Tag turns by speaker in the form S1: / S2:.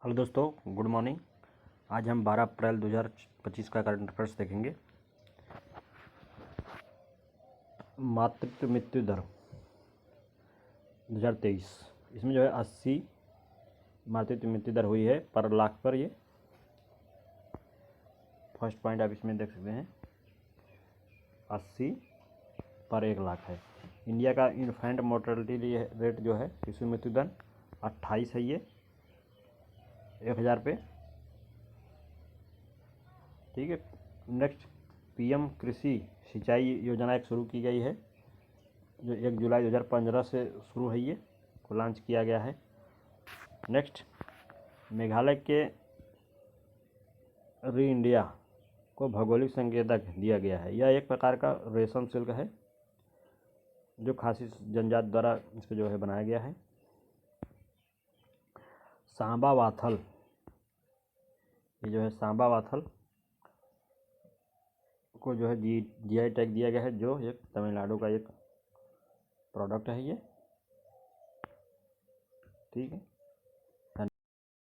S1: Hello दोस्तों, good morning. आज हम 12 अप्रैल 2025 का करंट अफेयर्स देखेंगे। मातृत्व मृत्यु दर 2023, इसमें जो है 80 मातृत्व मृत्यु दर हुई है पर लाख पर। ये फर्स्ट पॉइंट आप इसमें देख सकते हैं, 80 पर 1 लाख है। इंडिया का इन्फेंट मोर्टेलिटी रेट जो है, शिशु मृत्यु दर 28 है। ये 1000 पे, ठीक है। नेक्स्ट, पीएम कृषि सिंचाई योजना एक शुरू की गई है, जो 1 जुलाई 2015 से शुरू है। ये को लॉन्च किया गया है। नेक्स्ट, मेघालय के री इंडिया को भौगोलिक संकेतक दिया गया है। यह एक प्रकार का रेशम सिल्क है जो खासी जनजाति द्वारा इसको जो है बनाया गया है। सांबा वाथल, ये जो है सांबा वाथल को जो है जीआई टैग दिया गया है, जो एक तमिलनाडु का एक प्रोडक्ट है ये, ठीक है।